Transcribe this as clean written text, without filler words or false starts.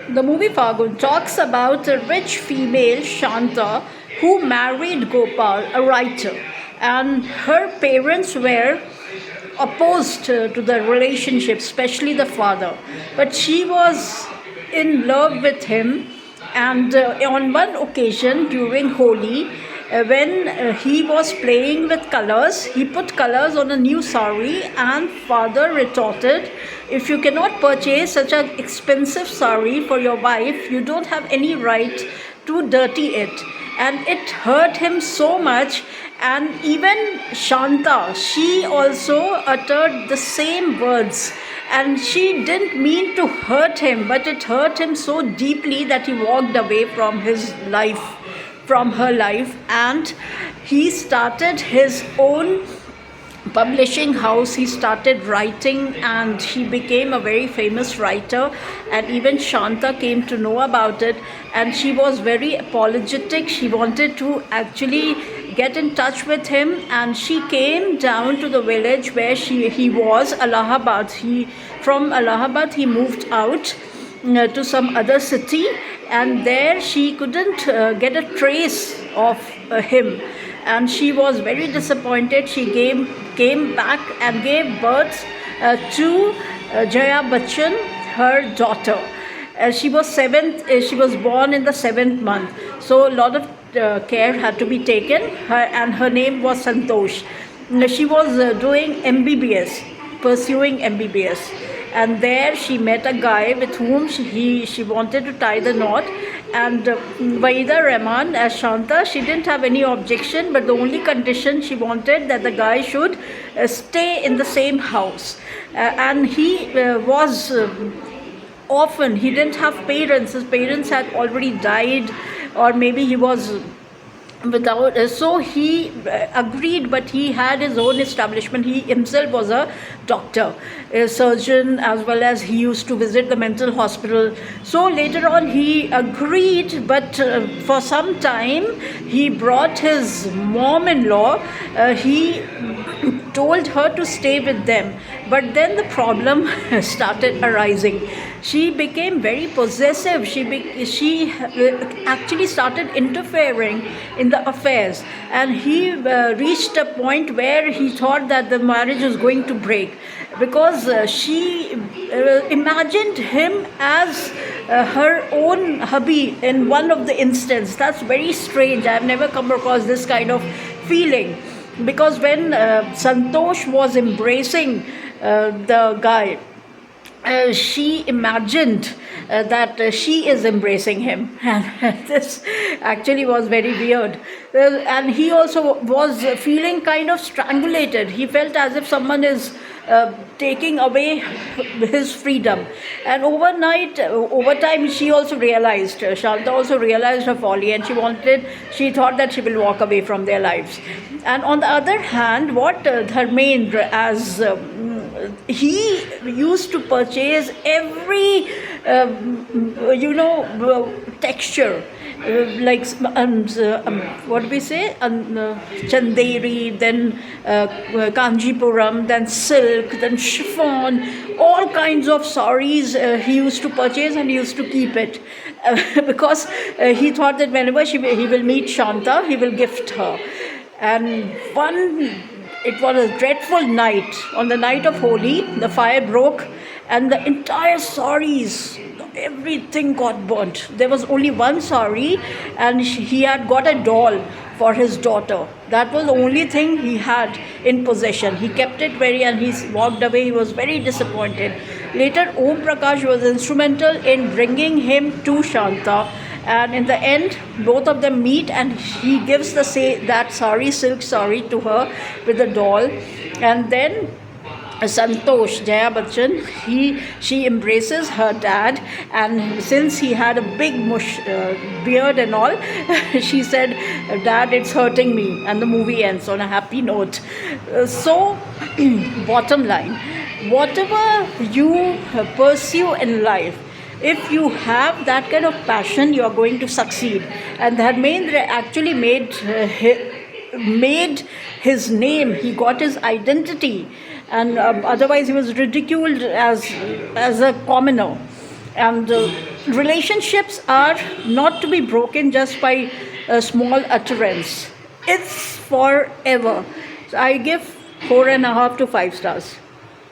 The movie Fagun talks about a rich female, Shanta, who married Gopal, a writer, and her parents were opposed to the relationship, especially the father. But she was in love with him, and on one occasion during Holi, when he was playing with colors, he put colors on a new sari, and father retorted, if you cannot purchase such an expensive sari for your wife, you don't have any right to dirty it. And it hurt him so much. And even Shanta, she also uttered the same words, and she didn't mean to hurt him, but it hurt him so deeply that he walked away from his life, from her life, and he started his own publishing house. He started writing, and he became a very famous writer, and even Shanta came to know about it, and she was very apologetic. She wanted to actually get in touch with him, and she came down to the village where he was, Allahabad. From Allahabad he moved out to some other city, and there she couldn't get a trace of him, and she was very disappointed. She came back and gave birth to Jaya Bachchan, her daughter. She was seventh. She was born in the 7th month, so a lot of care had to be taken. Her name was Santosh. She was doing MBBS, pursuing MBBS, and there she met a guy with whom she wanted to tie the knot. And Vaida Rahman, as Shanta, she didn't have any objection, but the only condition she wanted that the guy should stay in the same house. And he was orphan. He didn't have parents. His parents had already died, or maybe he was without, so he agreed, but he had his own establishment. He himself was a doctor, a surgeon, as well as he used to visit the mental hospital. So later on he agreed, but for some time he brought his mom-in-law. He told her to stay with them, but then the problem started arising. She became very possessive. She actually started interfering in the affairs, and he reached a point where he thought that the marriage was going to break, because she imagined him as her own hubby in one of the instances. That's very strange. I've never come across this kind of feeling, because when Santosh was embracing the guy, she imagined that she is embracing him, and this actually was very weird. And he also was feeling kind of strangulated. He felt as if someone is taking away his freedom. And over time, she also realized, Shanta also realized her folly, and she thought that she will walk away from their lives. And on the other hand, what Dharmendra, as he used to purchase every texture, like what do we say, chanderi, then Kanjipuram, then silk, then chiffon, all kinds of saris he used to purchase, and he used to keep it because he thought that whenever he will meet Shanta, he will gift her. And it was a dreadful night. On the night of Holi, the fire broke, and the entire saris, everything got burnt. There was only one sari, and he had got a doll for his daughter. That was the only thing he had in possession. He kept it and he walked away. He was very disappointed. Later, Om Prakash was instrumental in bringing him to Shanta, and in the end both of them meet, and he gives that silk sari to her with the doll. And then Santosh, Jaya Bachchan, she embraces her dad, and since he had a big beard and all, she said, "Dad, it's hurting me," and the movie ends on a happy note. So, bottom line, whatever you pursue in life, if you have that kind of passion, you are going to succeed. And Dharmendra actually made his name. He got his identity, and otherwise he was ridiculed as a commoner. And relationships are not to be broken just by a small utterance. It's forever. So I give 4.5 to 5 stars.